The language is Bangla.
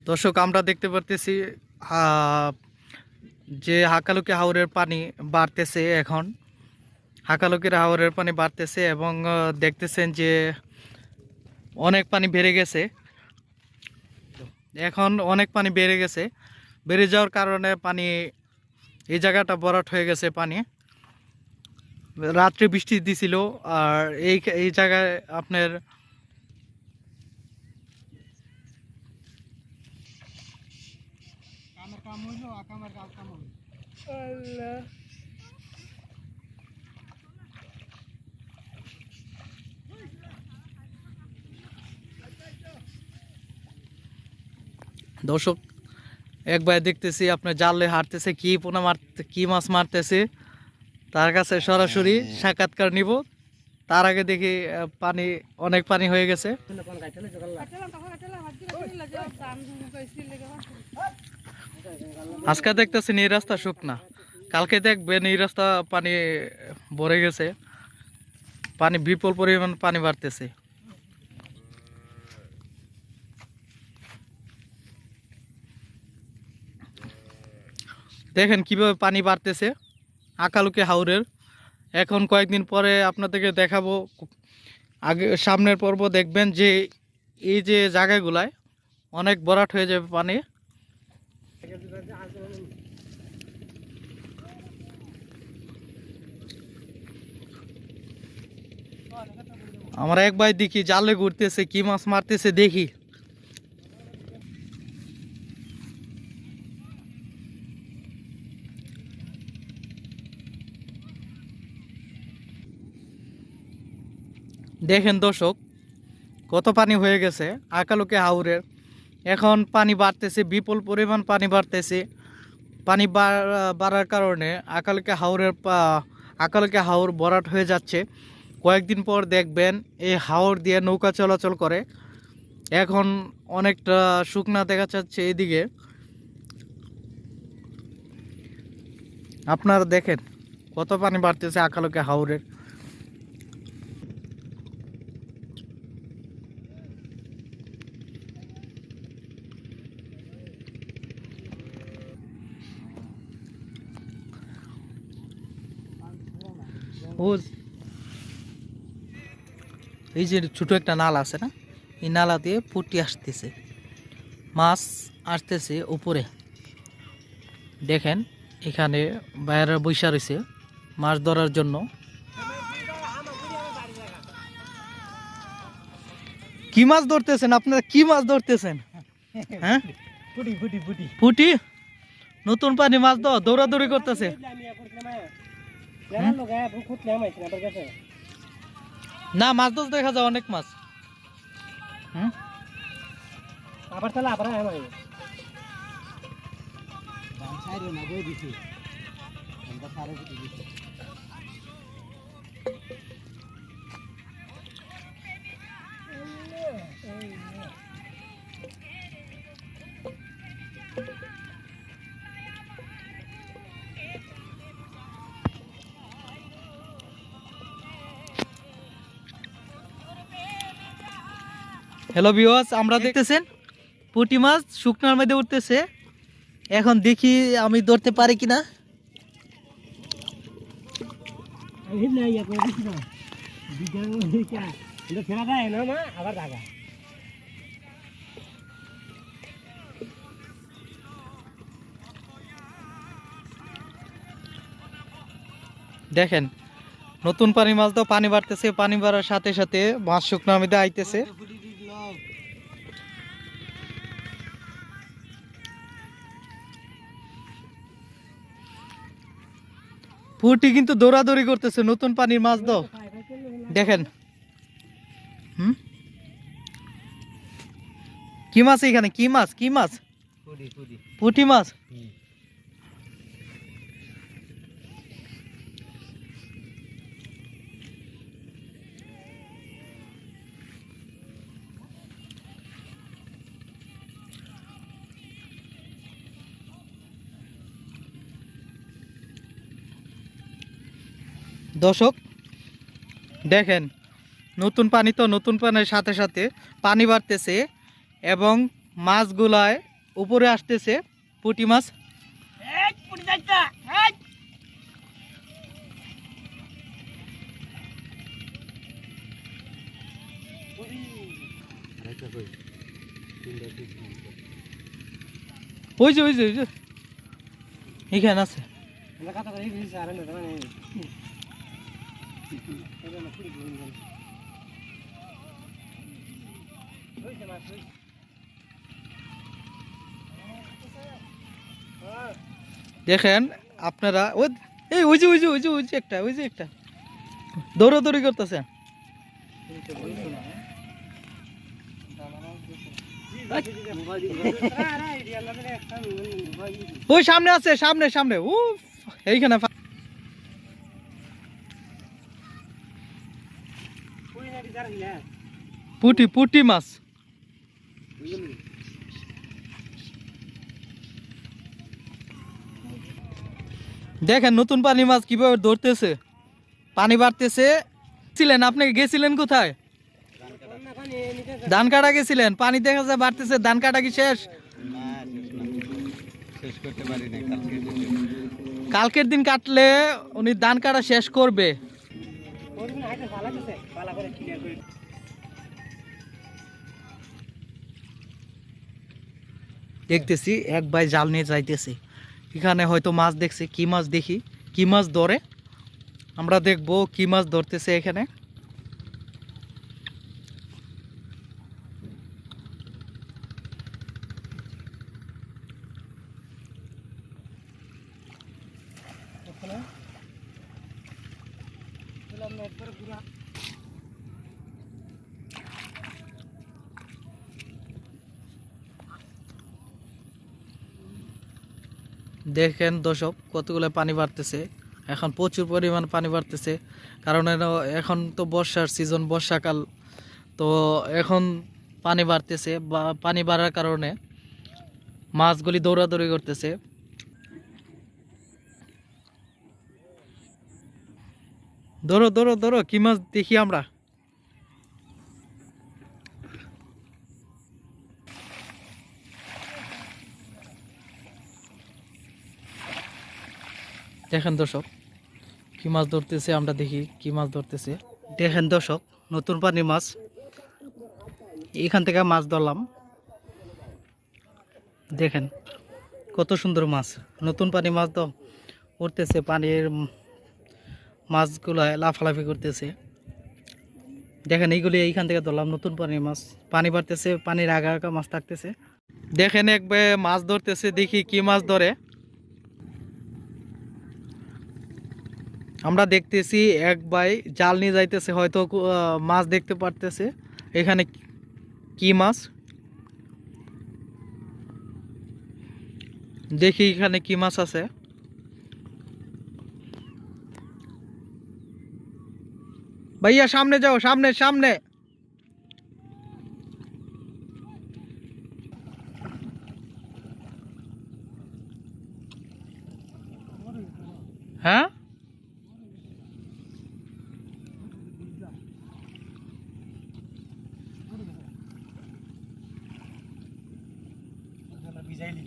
দর্শক আমরা দেখতে পারতেছি যে হাকালুকি হাওরের পানি বাড়তেছে। এখন হাকালুকির হাওরের পানি বাড়তেছে এবং দেখতেছেন যে অনেক পানি বেড়ে গেছে। এখন অনেক পানি বেড়ে গেছে, বেড়ে যাওয়ার কারণে পানি এই জায়গাটা ভরাট হয়ে গেছে। পানি রাত্রে বৃষ্টি দিছিল, আর এই জায়গায় আপনার দর্শক একবার দেখতেছি আপনার জালে হাঁটতেছে, কি পোনা মারতে, কি মাছ মারতেছে, তার কাছে সরাসরি সাক্ষাৎকার নিব। তার আগে দেখি পানি, অনেক পানি হয়ে গেছে। আজকে দেখতেছেন এই রাস্তা শুকনা, কালকে দেখবেন এই রাস্তা পানি ভরে গেছে। পানি বিপুল পরিমাণ পানি বাড়তেছে। দেখেন কিভাবে পানি বাড়তেছে হাকালুকি হাওরের। এখন কয়েকদিন পরে আপনাদেরকে দেখাবো, আগে সামনের পর্ব দেখবেন যে এই যে জায়গাগুলায় অনেক ভরাট হয়ে যাবে পানি। আমরা একবার দেখি জালে ঘুরতেছে, কি মাছ মারতেছে দেখি। দেখেন দর্শক কত পানি হয়ে গেছে হাকালুকি হাওরের। এখন পানি বাড়তেছে, বিপুল পরিমাণ পানি বাড়তেছে। পানি বাড়ার কারণে হাকালুকি হাওর ভরাট হয়ে যাচ্ছে। কয়েকদিন পর দেখবেন এই হাওর দিয়ে নৌকা চলাচল করে। এখন অনেকটা শুকনা দেখা যাচ্ছে এদিকে। আপনারা দেখেন কত পানি বাড়তেছে হাকালুকি হাওরের। এই যে ছোট একটা নালা আছে না, এই নালা দিয়ে পুঁটি আসতেছে, মাছ আসতেছে উপরে। দেখেন এখানে বাইরে বৈশা রয়েছে মাছ ধরার জন্য। কি মাছ ধরতেছেন আপনারা, কি মাছ ধরতেছেন? হ্যাঁ, পুঁটি। নতুন পানি মাছ দৌড়াদৌড়ি করতেছে। না, মাছ ধরতে দেখা যায় অনেক মাছ। আবার তাহলে আবার হ্যালো ভিউয়ার্স, আমরা দেখতেছেন পুঁটি মাছ শুকনার মধ্যে উঠতেছে। এখন দেখি আমি ধরতে পারি কিনা। দেখেন নতুন পানি মাছ তো পানি বাড়তেছে, পানি বাড়ার সাথে সাথে মাছ শুকনার মধ্যে আইতেছে। পুঁটি কিন্তু দৌড়াদৌড়ি করতেছে, নতুন পানির মাছ দাও। দেখেন কি মাছ এখানে, কি মাছ, কি মাছ? পুঁটি মাছ। দর্শক দেখেন নতুন পানি তো, নতুন পানির সাথে সাথে পানি বাড়তেছে এবং মাছগুলায় উপরে আসতেছে পুঁটি মাছ। ওই যে ওই যে ওই যে এখানে আছে। দেখেন আপনারা ওই এই ওই যে ওই যে ওই যে ওই যে একটা ওই যে একটা দৌড়াদৌড়ি করতেছে। ওই সামনে আছে, সামনে সামনে ও এইখানে পুঁটি পুঁটি মাছ। দেখেন নতুন পানি মাছ কিভাবে ধরতেছে, পানি বাড়তেছে। ছিলেন আপনি গেছিলেন কোথায়? ধান কাটা গেছিলেন, পানি দেখা যায় বাড়তেছে। ধান কাটা কি শেষ? কালকের দিন কাটলে উনি ধান কাটা শেষ করবে। দেখতেছি এক ভাই জাল নিয়ে যাইতেছে, এখানে হয়তো মাছ দেখছে। কি মাছ দেখি, কি মাছ ধরে আমরা দেখবো কি মাছ ধরতেছে এখানে। দেখেন দর্শক কতগুলো পানি বাড়তেছে, এখন প্রচুর পরিমাণ পানি বাড়তেছে। কারণ এখন তো বর্ষার সিজন, বর্ষাকাল, তো এখন পানি বাড়তেছে। বা পানি বাড়ার কারণে মাছগুলি দৌড়াদৌড়ি করতেছে। ধরো ধরো ধরো কি মাছ দেখি আমরা। দেখেন দর্শক কি মাছ ধরতেছে, আমরা দেখি কি মাছ ধরতেছে। দেখেন দর্শক নতুন পানি মাছ, এখান থেকে মাছ ধরলাম। দেখেন কত সুন্দর মাছ, নতুন পানি মাছ তো উঠতেছে, পানির মাছগুলো লাফালাফি করতেছে। দেখেন এইগুলি এইখান থেকে ধরলাম নতুন পানির মাছ। পানি বাড়তেছে, পানির আগা আগা মাছ থাকতেছে। দেখেন এক ভাই মাছ ধরতেছে, দেখি কি মাছ ধরে। আমরা দেখতেছি এক ভাই জাল নিয়ে যাইতেছে, হয়তো মাছ দেখতে পারতেছে। এখানে কি মাছ দেখি, এখানে কি মাছ আছে। ভাইয়া সামনে যাও, সামনে সামনে। হ্যাঁ ভিজাইলি